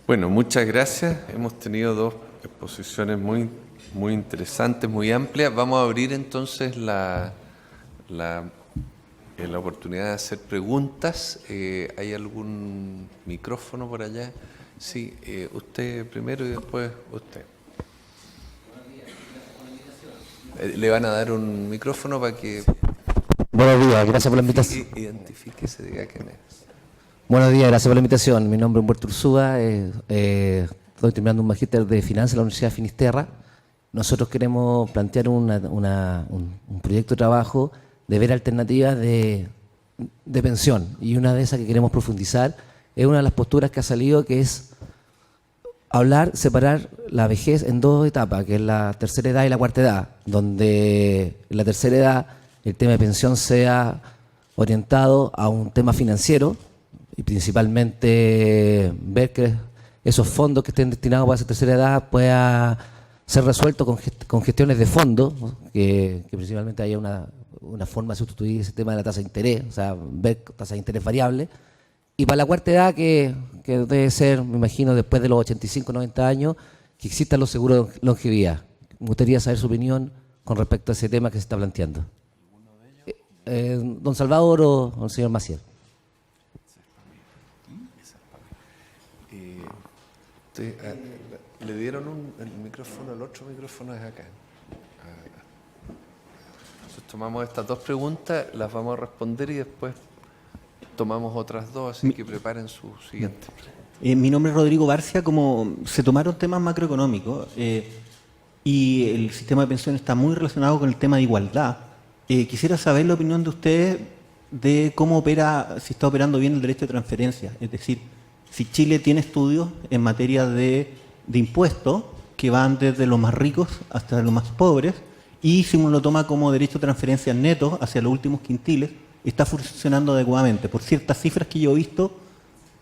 Bueno, muchas gracias. Hemos tenido dos exposiciones muy interesantes, muy amplias. Vamos a abrir entonces la oportunidad de hacer preguntas. ¿Hay algún micrófono por allá? Sí, usted primero y después usted. Le van a dar un micrófono para que... Buenos días, gracias por la invitación. Identifíquese, diga quién es. Buenos días, gracias por la invitación. Mi nombre es Humberto Ursúa, estoy terminando un magíster de finanzas en la Universidad de Finisterra. Nosotros queremos plantear un proyecto de trabajo de ver alternativas de pensión, y una de esas que queremos profundizar es una de las posturas que ha salido, que es separar la vejez en dos etapas, que es la tercera edad y la cuarta edad, donde en la tercera edad el tema de pensión sea orientado a un tema financiero y principalmente ver que esos fondos que estén destinados para esa tercera edad pueda ser resueltos con gestiones de fondos, que principalmente haya una forma de sustituir ese tema de la tasa de interés, o sea, ver tasa de interés variable. Y para la cuarta edad, que debe ser, me imagino, después de los 85, 90 años, que existan los seguros de longevidad. Me gustaría saber su opinión con respecto a ese tema que se está planteando. ¿Don Salvador o el señor Maciel? ¿Le dieron el micrófono? El otro micrófono es acá. Entonces tomamos estas dos preguntas, las vamos a responder y después tomamos otras dos, así que preparen su siguiente pregunta. Mi nombre es Rodrigo Barcia. Como se tomaron temas macroeconómicos y el sistema de pensión está muy relacionado con el tema de igualdad, quisiera saber la opinión de ustedes de cómo opera, si está operando bien el derecho de transferencia. Es decir, si Chile tiene estudios en materia de impuestos que van desde los más ricos hasta los más pobres, y si uno lo toma como derecho de transferencia neto hacia los últimos quintiles, está funcionando adecuadamente. Por ciertas cifras que yo he visto,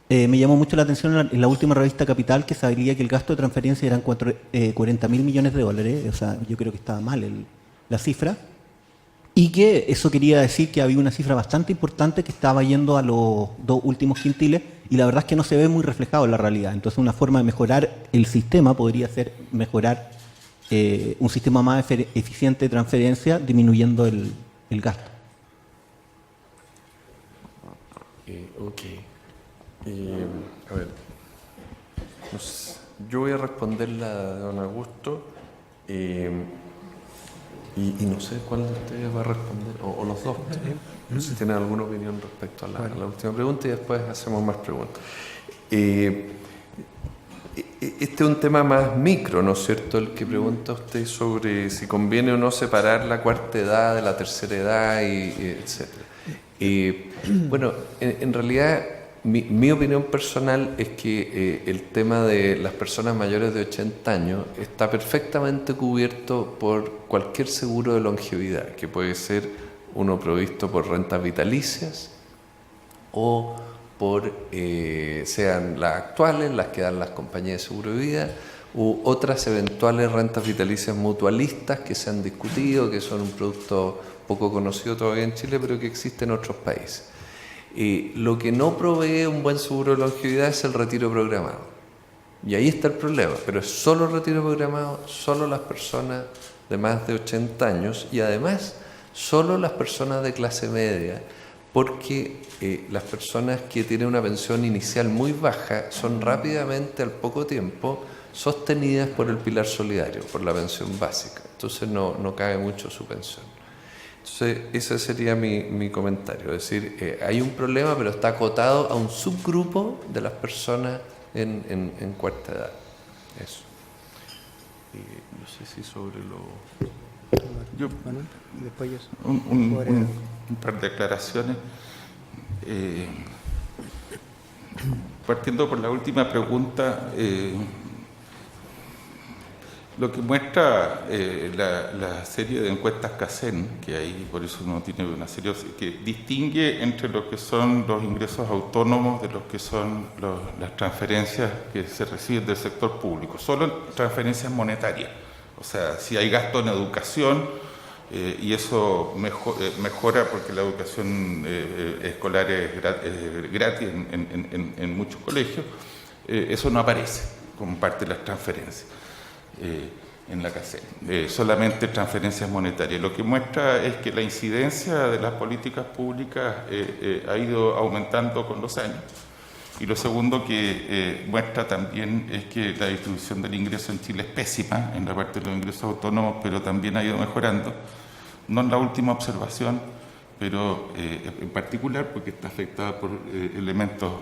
me llamó mucho la atención en la última revista Capital, que sabía que el gasto de transferencia eran 40.000 millones de dólares. O sea, yo creo que estaba mal la cifra. Y que eso quería decir que había una cifra bastante importante que estaba yendo a los dos últimos quintiles, y la verdad es que no se ve muy reflejado en la realidad. Entonces, una forma de mejorar el sistema podría ser mejorar un sistema más eficiente de transferencia, disminuyendo el gasto. Ok. A ver, no sé, yo voy a responder la de don Augusto y no sé cuál de ustedes va a responder, o los dos. No sé si tienen alguna opinión respecto a la última pregunta, y después hacemos más preguntas. Este es un tema más micro, ¿no es cierto?, el que pregunta usted sobre si conviene o no separar la cuarta edad de la tercera edad, etc. Bueno, en realidad mi opinión personal es que el tema de las personas mayores de 80 años está perfectamente cubierto por cualquier seguro de longevidad, que puede ser uno provisto por rentas vitalicias o por sean las actuales, las que dan las compañías de seguro de vida, u otras eventuales rentas vitalicias mutualistas que se han discutido, que son un producto poco conocido todavía en Chile, pero que existe en otros países. Lo que no provee un buen seguro de longevidad es el retiro programado. Y ahí está el problema, pero es solo retiro programado, solo las personas de más de 80 años, y además solo las personas de clase media, porque las personas que tienen una pensión inicial muy baja son rápidamente, al poco tiempo, sostenidas por el pilar solidario, por la pensión básica. Entonces no cabe mucho su pensión. Entonces ese sería mi comentario. Es decir, hay un problema, pero está acotado a un subgrupo de las personas en cuarta edad. Eso. No sé si sobre lo... Un par de aclaraciones. Partiendo por la última pregunta, lo que muestra la serie de encuestas CACEN, que hay, por eso uno tiene una serie que distingue entre lo que son los ingresos autónomos de lo que son las transferencias que se reciben del sector público, solo transferencias monetarias. O sea, si hay gasto en educación, y eso mejora porque la educación escolar es gratis en muchos colegios, eso no aparece como parte de las transferencias en la CACEN, solamente transferencias monetarias. Lo que muestra es que la incidencia de las políticas públicas ha ido aumentando con los años. Y lo segundo que muestra también es que la distribución del ingreso en Chile es pésima en la parte de los ingresos autónomos, pero también ha ido mejorando. No en la última observación, pero en particular porque está afectada por elementos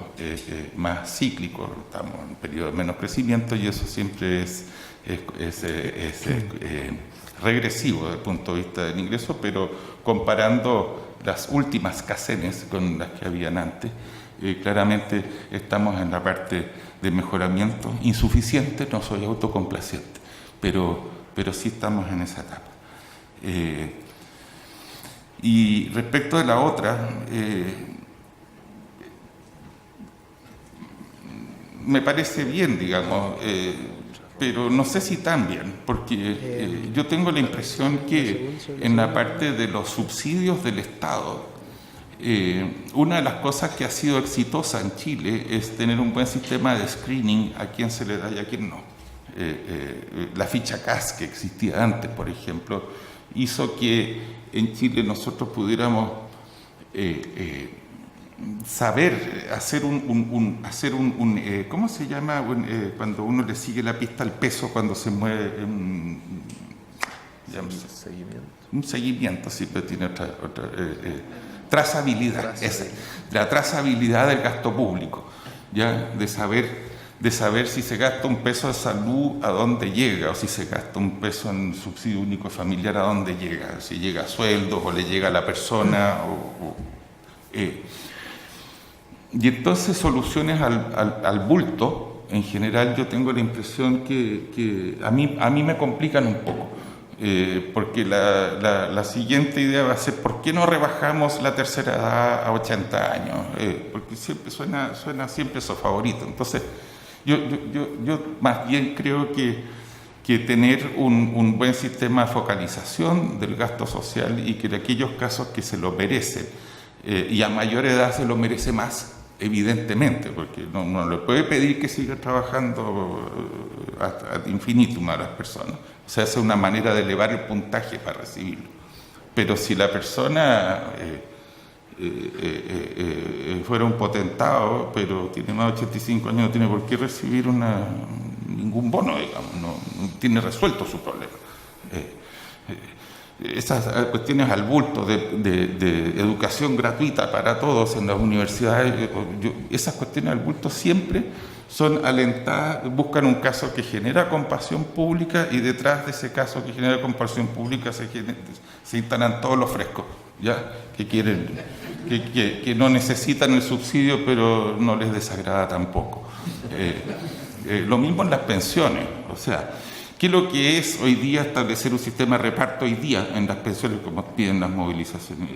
más cíclicos. Estamos en un periodo de menos crecimiento y eso siempre es regresivo desde el punto de vista del ingreso, pero comparando las últimas CACENes con las que habían antes, claramente estamos en la parte de mejoramiento insuficiente, no soy autocomplaciente, pero sí estamos en esa etapa. Y respecto de la otra, me parece bien, digamos, pero no sé si tan bien, porque yo tengo la impresión que en la parte de los subsidios del Estado, una de las cosas que ha sido exitosa en Chile es tener un buen sistema de screening a quién se le da y a quién no. La ficha CAS que existía antes, por ejemplo, hizo que en Chile nosotros pudiéramos saber hacer ¿cómo se llama? Cuando uno le sigue la pista al peso cuando se mueve un seguimiento, sí, pero tiene otra trazabilidad, la trazabilidad del gasto público, ya de saber si se gasta un peso de salud a dónde llega, o si se gasta un peso en subsidio único familiar a dónde llega, si llega a sueldos o le llega a la persona y entonces soluciones al bulto, en general yo tengo la impresión que a mí me complican un poco. Porque la siguiente idea va a ser ¿por qué no rebajamos la tercera edad a 80 años? Porque siempre suena siempre eso favorito. Entonces yo más bien creo que tener un buen sistema de focalización del gasto social y que en aquellos casos que se lo merecen y a mayor edad se lo merece más, evidentemente, porque no le puede pedir que siga trabajando ad infinitum a las personas. O sea, esa es una manera de elevar el puntaje para recibirlo. Pero si la persona fuera un potentado, pero tiene más de 85 años, no tiene por qué recibir ningún bono, digamos, no tiene resuelto su problema. Esas cuestiones al bulto de educación gratuita para todos en las universidades, esas cuestiones al bulto siempre son alentadas, buscan un caso que genera compasión pública y detrás de ese caso que genera compasión pública se instalan todos los frescos, ¿ya? Que no necesitan el subsidio pero no les desagrada tampoco. Lo mismo en las pensiones, o sea, ¿qué es lo que es hoy día establecer un sistema de reparto hoy día en las pensiones como piden las movilizaciones?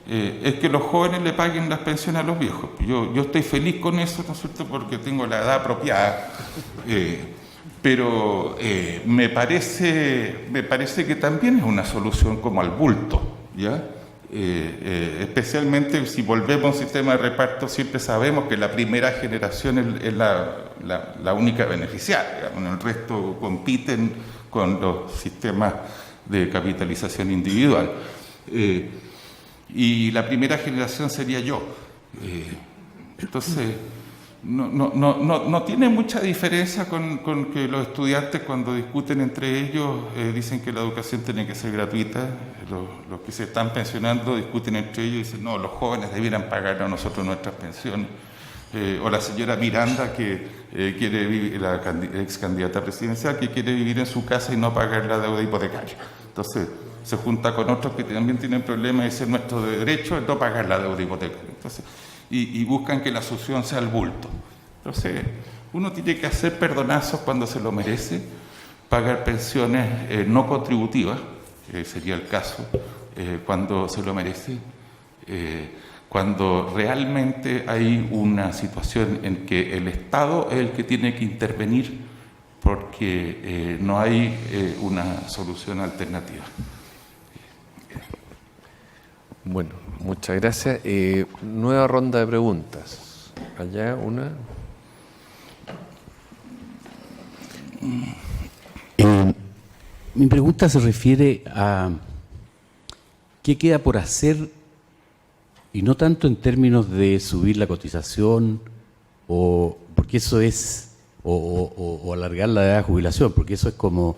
Es que los jóvenes le paguen las pensiones a los viejos. Yo estoy feliz con eso, ¿no es cierto?, porque tengo la edad apropiada, pero me parece que también es una solución como al bulto, ¿ya? Especialmente si volvemos a un sistema de reparto, siempre sabemos que la primera generación es la única beneficiaria, el resto compiten con los sistemas de capitalización individual. Y la primera generación sería yo. Entonces, no tiene mucha diferencia con que los estudiantes cuando discuten entre ellos dicen que la educación tiene que ser gratuita. Los que se están pensionando discuten entre ellos y dicen, no, los jóvenes debieran pagar a nosotros nuestras pensiones. O la señora Miranda, que quiere vivir, la ex candidata presidencial, que quiere vivir en su casa y no pagar la deuda hipotecaria. Entonces, se junta con otros que también tienen problemas y dicen, nuestro derecho es no pagar la deuda hipotecaria. Entonces, y buscan que la solución sea el bulto. Entonces, uno tiene que hacer perdonazos cuando se lo merece, pagar pensiones no contributivas, sería el caso, cuando se lo merece, cuando realmente hay una situación en que el Estado es el que tiene que intervenir porque no hay una solución alternativa. Bueno, muchas gracias. Nueva ronda de preguntas. Allá una. Mi pregunta se refiere a qué queda por hacer, y no tanto en términos de subir la cotización, porque eso es, o alargar la edad de jubilación, porque eso es como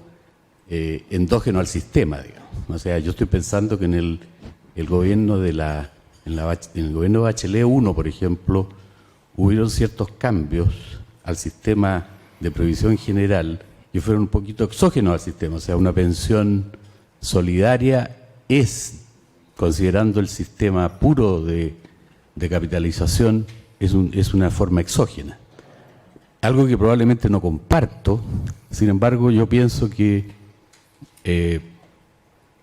endógeno al sistema, digamos. O sea, yo estoy pensando que en el gobierno en el gobierno de Bachelet 1, por ejemplo, hubieron ciertos cambios al sistema de previsión general que fueron un poquito exógenos al sistema. O sea, una pensión solidaria es, considerando el sistema puro de capitalización, es una forma exógena. Algo que probablemente no comparto, sin embargo, yo pienso que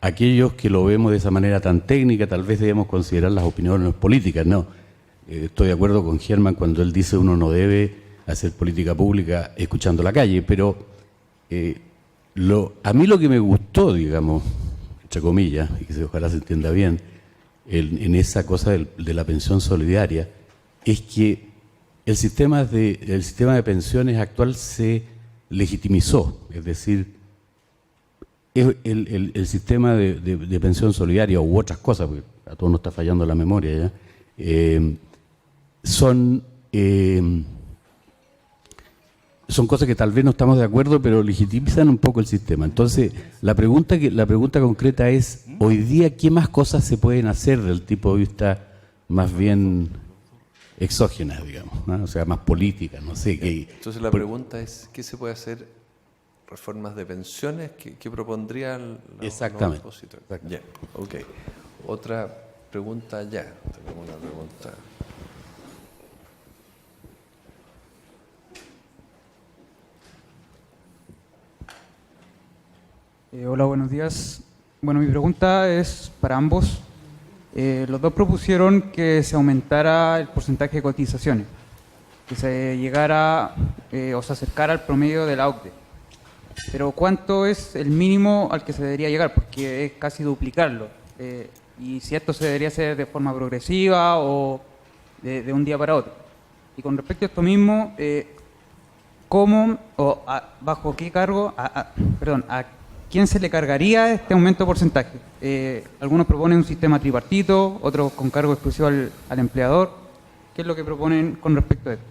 aquellos que lo vemos de esa manera tan técnica, tal vez debemos considerar las opiniones políticas, ¿no? Estoy de acuerdo con Germán cuando él dice uno no debe hacer política pública escuchando la calle, pero a mí lo que me gustó, digamos, entre comillas, y que ojalá se entienda bien, en esa cosa de la pensión solidaria, es que el sistema de pensiones actual se legitimizó, es decir, el sistema de pensión solidaria u otras cosas, porque a todos nos está fallando la memoria ya, son cosas que tal vez no estamos de acuerdo, pero legitimizan un poco el sistema. Entonces, la pregunta concreta es, hoy día, ¿qué más cosas se pueden hacer del tipo de vista más bien exógenas, digamos, ¿no? O sea, más políticas, no sé. Entonces, la pregunta es, ¿qué se puede hacer? ¿Reformas de pensiones que propondría Exactamente. los opositores? Ya, ok. Otra pregunta ya. Tenemos una pregunta. Hola, buenos días. Bueno, mi pregunta es para ambos. Los dos propusieron que se aumentara el porcentaje de cotizaciones, que se llegara o se acercara al promedio de la OCDE. Pero ¿cuánto es el mínimo al que se debería llegar? Porque es casi duplicarlo. Y si esto se debería hacer de forma progresiva o de un día para otro. Y con respecto a esto mismo, ¿cómo o bajo qué cargo, a quién se le cargaría este aumento de porcentaje? Algunos proponen un sistema tripartito, otros con cargo exclusivo al empleador. ¿Qué es lo que proponen con respecto a esto?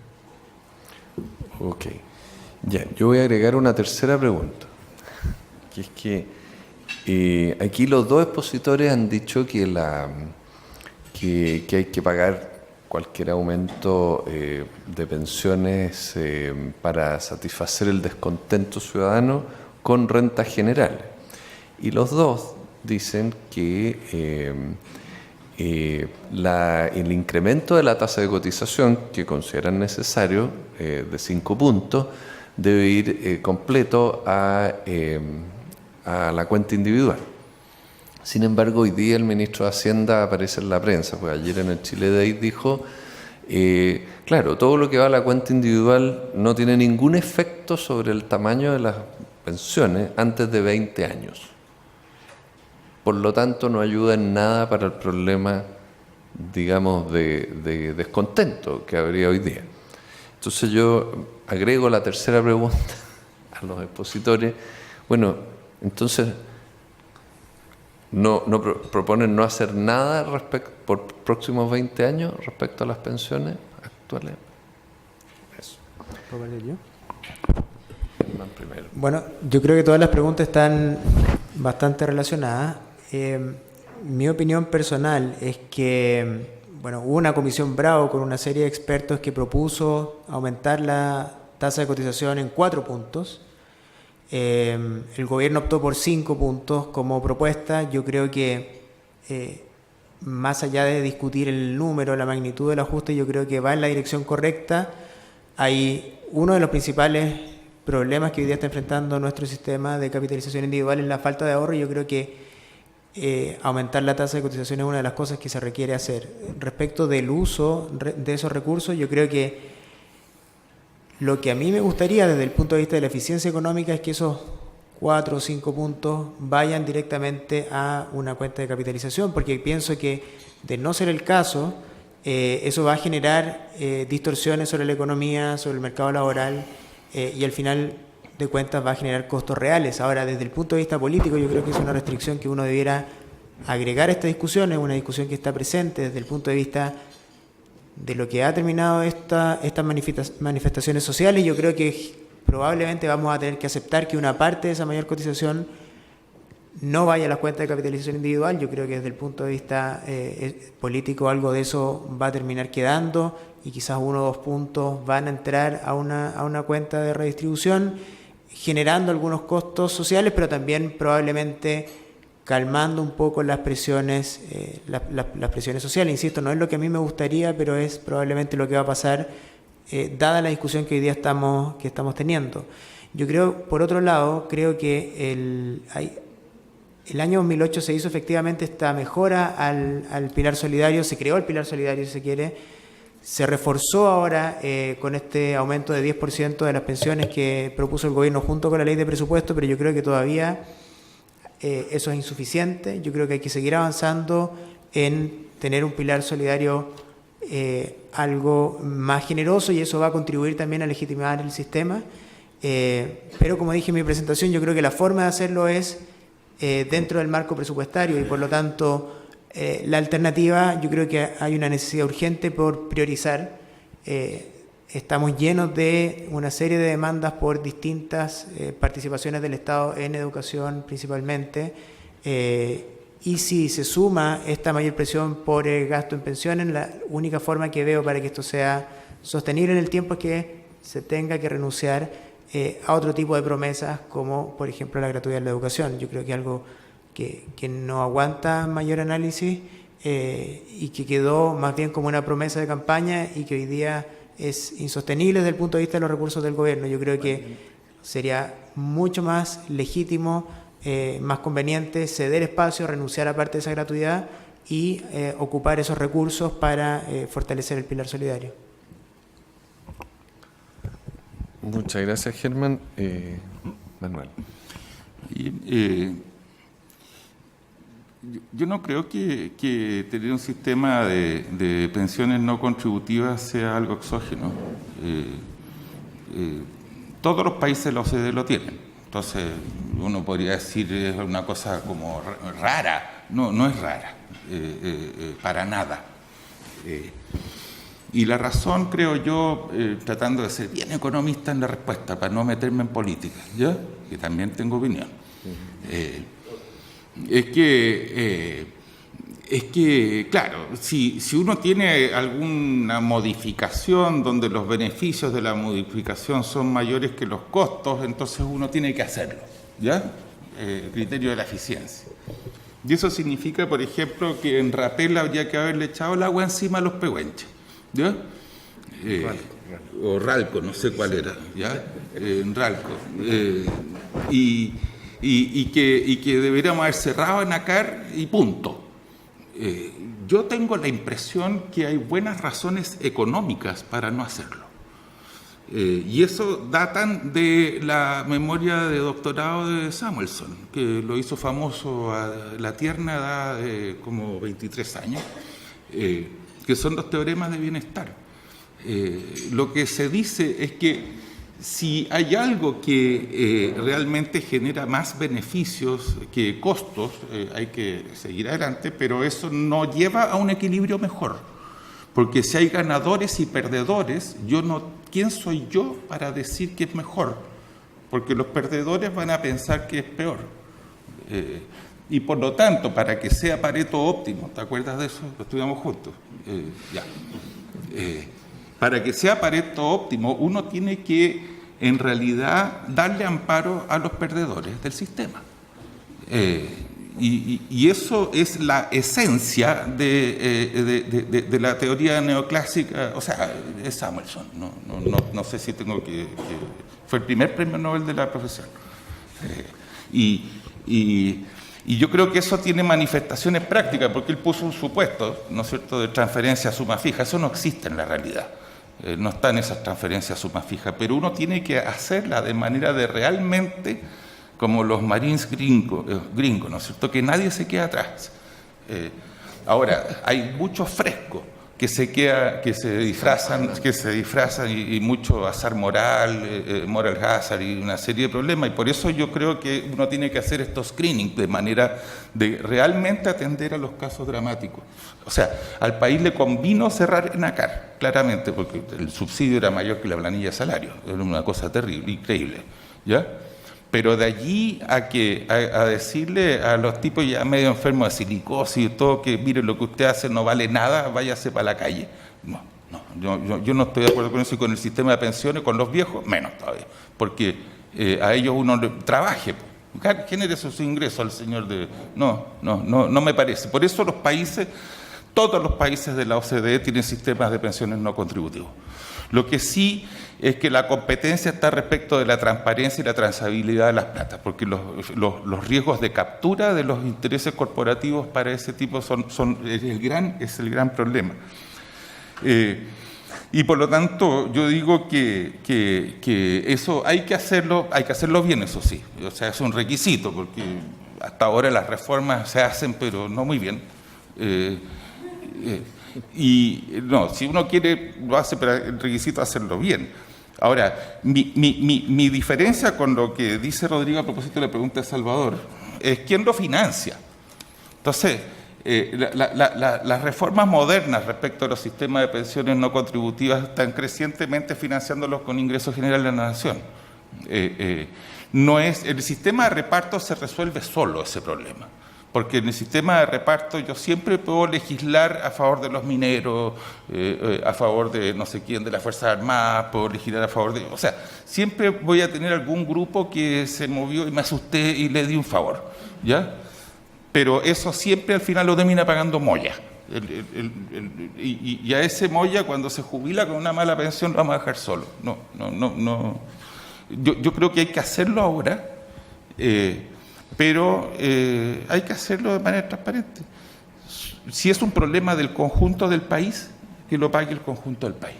Ok. Ya, yo voy a agregar una tercera pregunta, que es que aquí los dos expositores han dicho que hay que pagar cualquier aumento de pensiones para satisfacer el descontento ciudadano con rentas generales. Y los dos dicen que el incremento de la tasa de cotización, que consideran necesario, de 5 puntos, debe ir completo a la cuenta individual. Sin embargo, hoy día el ministro de Hacienda aparece en la prensa, pues ayer en el Chile Day dijo, claro, todo lo que va a la cuenta individual no tiene ningún efecto sobre el tamaño de las pensiones antes de 20 años. Por lo tanto, no ayuda en nada para el problema, digamos, de descontento que habría hoy día. Entonces yo agrego la tercera pregunta a los expositores. Bueno, entonces, proponen no hacer nada por próximos 20 años respecto a las pensiones actuales. Eso. ¿Puedo hablar yo? Primero. Bueno, yo creo que todas las preguntas están bastante relacionadas. Mi opinión personal es que, bueno, hubo una comisión Bravo con una serie de expertos que propuso aumentar la tasa de cotización en 4 puntos. El gobierno optó por 5 puntos como propuesta. Yo creo que más allá de discutir el número, la magnitud del ajuste, yo creo que va en la dirección correcta. Hay uno de los principales problemas que hoy día está enfrentando nuestro sistema de capitalización individual es la falta de ahorro. Yo creo que aumentar la tasa de cotización es una de las cosas que se requiere hacer. Respecto del uso de esos recursos, yo creo que lo que a mí me gustaría desde el punto de vista de la eficiencia económica es que esos 4 o 5 puntos vayan directamente a una cuenta de capitalización, porque pienso que, de no ser el caso, eso va a generar distorsiones sobre la economía, sobre el mercado laboral, y al final de cuentas va a generar costos reales. Ahora, desde el punto de vista político, yo creo que es una restricción que uno debiera agregar a esta discusión, es una discusión que está presente desde el punto de vista de lo que ha terminado estas manifestaciones sociales. Yo creo que probablemente vamos a tener que aceptar que una parte de esa mayor cotización no vaya a las cuentas de capitalización individual. Yo creo que desde el punto de vista político algo de eso va a terminar quedando y quizás 1 o 2 puntos van a entrar a una cuenta de redistribución, generando algunos costos sociales, pero también probablemente calmando un poco las presiones, las presiones sociales. Insisto, no es lo que a mí me gustaría, pero es probablemente lo que va a pasar, dada la discusión que hoy día estamos teniendo. Yo creo, por otro lado, creo que el año 2008 se hizo efectivamente esta mejora al pilar solidario, se creó el pilar solidario, si se quiere, se reforzó ahora con este aumento de 10% de las pensiones que propuso el gobierno junto con la ley de presupuesto, pero yo creo que todavía eso es insuficiente. Yo creo que hay que seguir avanzando en tener un pilar solidario algo más generoso, y eso va a contribuir también a legitimar el sistema. Pero como dije en mi presentación, yo creo que la forma de hacerlo es dentro del marco presupuestario, y por lo tanto la alternativa, yo creo que hay una necesidad urgente por priorizar. Estamos llenos de una serie de demandas por distintas participaciones del Estado en educación principalmente, y si se suma esta mayor presión por el gasto en pensiones, la única forma que veo para que esto sea sostenible en el tiempo es que se tenga que renunciar a otro tipo de promesas, como por ejemplo la gratuidad de la educación. Yo creo que es algo que no aguanta mayor análisis y que quedó más bien como una promesa de campaña y que hoy día es insostenible desde el punto de vista de los recursos del gobierno. Yo creo que sería mucho más legítimo, más conveniente ceder espacio, renunciar a parte de esa gratuidad y ocupar esos recursos para fortalecer el pilar solidario. Muchas gracias, Germán. Manuel. Yo no creo que tener un sistema de pensiones no contributivas sea algo exógeno. Todos los países de la OCDE lo tienen. Entonces, uno podría decir es una cosa como rara. No es rara, para nada. Y la razón, creo yo, tratando de ser bien economista en la respuesta, para no meterme en política, ¿ya? Que también tengo opinión. Es que, claro, si uno tiene alguna modificación donde los beneficios de la modificación son mayores que los costos, entonces uno tiene que hacerlo, ¿ya? El criterio de la eficiencia. Y eso significa, por ejemplo, que en Rapel habría que haberle echado el agua encima a los pehuenches, ¿ya? O Ralco, no sé cuál era, ¿ya? En Ralco. Y que deberíamos haber cerrado en Acar y punto. Yo tengo la impresión que hay buenas razones económicas para no hacerlo. Y eso datan de la memoria de doctorado de Samuelson, que lo hizo famoso a la tierna edad de como 23 años, que son los teoremas de bienestar. Lo que se dice es que si hay algo que realmente genera más beneficios que costos, hay que seguir adelante, pero eso no lleva a un equilibrio mejor. Porque si hay ganadores y perdedores, ¿quién soy yo para decir que es mejor? Porque los perdedores van a pensar que es peor. Y por lo tanto, para que sea Pareto óptimo, ¿te acuerdas de eso? Lo estudiamos juntos. Para que sea Pareto óptimo, uno tiene que, en realidad, darle amparo a los perdedores del sistema. Y eso es la esencia de la teoría neoclásica, o sea, es Samuelson. No sé si tengo que... Fue el primer premio Nobel de la profesión. Y yo creo que eso tiene manifestaciones prácticas, porque él puso un supuesto, ¿no es cierto?, de transferencia a suma fija. Eso no existe en la realidad. No están esas transferencias a suma fija, pero uno tiene que hacerla de manera de realmente, como los Marines gringos, ¿no es cierto?, que nadie se quede atrás. Ahora, hay mucho fresco que se disfrazan y mucho azar moral, moral hazard y una serie de problemas. Y por eso yo creo que uno tiene que hacer estos screenings de manera de realmente atender a los casos dramáticos. O sea, al país le convino cerrar Enacar, claramente, porque el subsidio era mayor que la planilla de salario. Era una cosa terrible, increíble, ¿ya? Pero de allí a decirle a los tipos ya medio enfermos de silicosis y todo, que miren, lo que usted hace no vale nada, váyase para la calle. No, yo no estoy de acuerdo con eso, y con el sistema de pensiones, con los viejos, menos todavía, porque a ellos uno trabaje, genere sus ingresos al señor de... No me parece. Por eso todos los países de la OCDE tienen sistemas de pensiones no contributivos. Lo que sí es que la competencia está respecto de la transparencia y la transabilidad de las platas, porque los riesgos de captura de los intereses corporativos para ese tipo es el gran problema. Y por lo tanto, yo digo que eso hay que hacerlo bien, eso sí. O sea, es un requisito, porque hasta ahora las reformas se hacen, pero no muy bien. Y no, si uno quiere, lo hace, pero el requisito es hacerlo bien. Ahora, mi diferencia con lo que dice Rodrigo a propósito de la pregunta de Salvador es quién lo financia. Entonces, las reformas modernas respecto a los sistemas de pensiones no contributivas están crecientemente financiándolos con ingresos generales de la nación. El sistema de reparto se resuelve solo ese problema. Porque en el sistema de reparto yo siempre puedo legislar a favor de los mineros, a favor de no sé quién, de las Fuerzas Armadas, puedo legislar a favor de... O sea, siempre voy a tener algún grupo que se movió y me asusté y le di un favor, ¿ya? Pero eso siempre al final lo termina pagando Moya. Y a ese Moya, cuando se jubila con una mala pensión, lo vamos a dejar solo. No. Yo creo que hay que hacerlo ahora, pero hay que hacerlo de manera transparente. Si es un problema del conjunto del país, que lo pague el conjunto del país.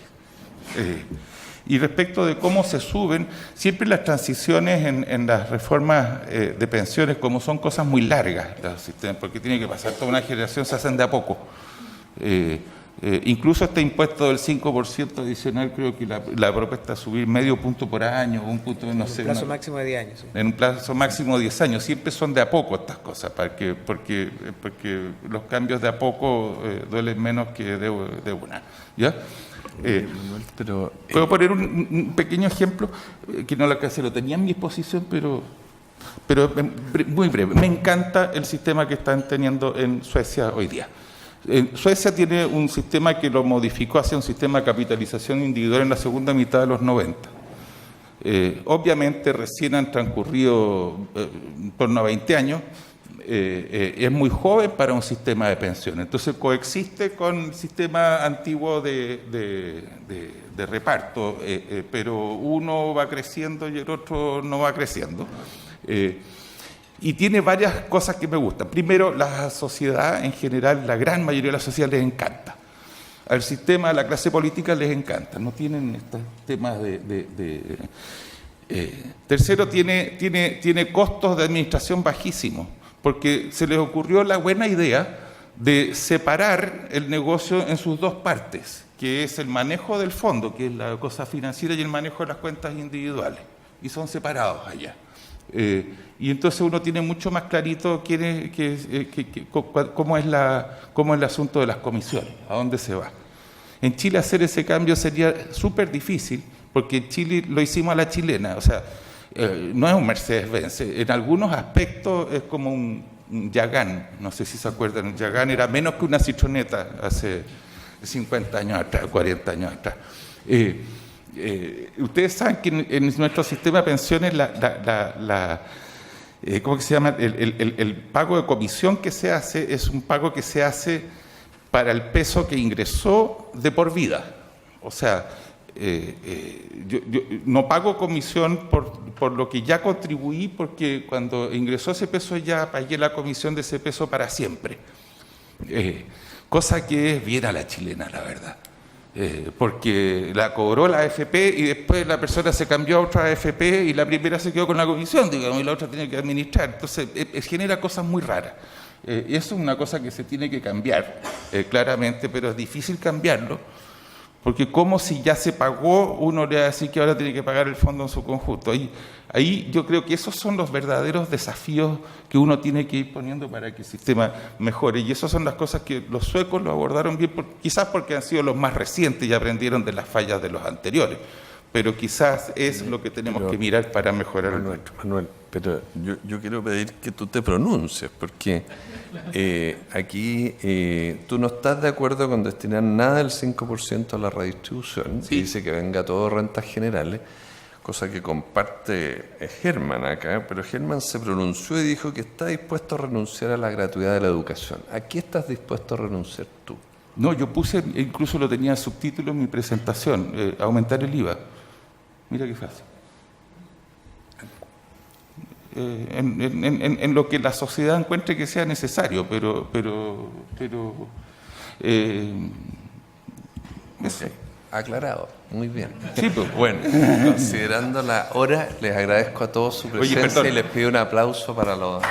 Y respecto de cómo se suben, siempre las transiciones en las reformas de pensiones, como son cosas muy largas, porque tiene que pasar toda una generación, se hacen de a poco. Incluso este impuesto del 5% adicional, creo que la propuesta es subir medio punto por año, un punto, no sé. En un plazo máximo de 10 años. Sí. En un plazo máximo de 10 años. Siempre son de a poco estas cosas, porque los cambios de a poco duelen menos que de una. ¿Ya? Puedo poner un pequeño ejemplo, que no lo tenía en mi exposición, pero muy breve. Me encanta el sistema que están teniendo en Suecia hoy día. Suecia tiene un sistema que lo modificó hacia un sistema de capitalización individual en la segunda mitad de los 90. Obviamente recién han transcurrido en torno a 20 años, es muy joven para un sistema de pensiones, entonces coexiste con el sistema antiguo de reparto, pero uno va creciendo y el otro no va creciendo. Y tiene varias cosas que me gustan. Primero, la sociedad en general, la gran mayoría de la sociedad les encanta. Al sistema, a la clase política les encanta. No tienen estos temas Tercero, tiene costos de administración bajísimos, porque se les ocurrió la buena idea de separar el negocio en sus dos partes, que es el manejo del fondo, que es la cosa financiera, y el manejo de las cuentas individuales. Y son separados allá. Y entonces uno tiene mucho más clarito cómo es el asunto de las comisiones, a dónde se va. En Chile hacer ese cambio sería súper difícil, porque en Chile lo hicimos a la chilena, o sea, no es un Mercedes-Benz, en algunos aspectos es como un Yagán, no sé si se acuerdan, el Yagán era menos que una citroneta hace 50 años atrás, 40 años atrás. Ustedes saben que en nuestro sistema de pensiones ¿cómo que se llama? El pago de comisión que se hace es un pago que se hace para el peso que ingresó de por vida. O sea, yo no pago comisión por lo que ya contribuí, porque cuando ingresó ese peso ya pagué la comisión de ese peso para siempre. Cosa que es bien a la chilena, la verdad. Porque la cobró la AFP y después la persona se cambió a otra AFP y la primera se quedó con la comisión, digamos, y la otra tiene que administrar. Entonces, genera cosas muy raras. Y eso es una cosa que se tiene que cambiar, claramente, pero es difícil cambiarlo, porque como si ya se pagó, uno le va a decir que ahora tiene que pagar el fondo en su conjunto. Ahí yo creo que esos son los verdaderos desafíos que uno tiene que ir poniendo para que el sistema mejore. Y esas son las cosas que los suecos lo abordaron bien, quizás porque han sido los más recientes y aprendieron de las fallas de los anteriores. Pero quizás es lo que tenemos que mirar para mejorar el nuestro. Manuel, pero yo quiero pedir que tú te pronuncies, porque aquí tú no estás de acuerdo con destinar nada del 5% a la redistribución, Sí. y dice que venga todo rentas generales, cosa que comparte Germán acá, pero Germán se pronunció y dijo que está dispuesto a renunciar a la gratuidad de la educación. ¿A qué estás dispuesto a renunciar tú? No, yo puse, incluso lo tenía subtítulo en mi presentación, aumentar el IVA. Mira qué fácil. En lo que la sociedad encuentre que sea necesario, pero eso. Ok, aclarado, muy bien. Sí, pues. Bueno, considerando la hora, les agradezco a todos su Oye, presencia perdón. y les pido un aplauso para los...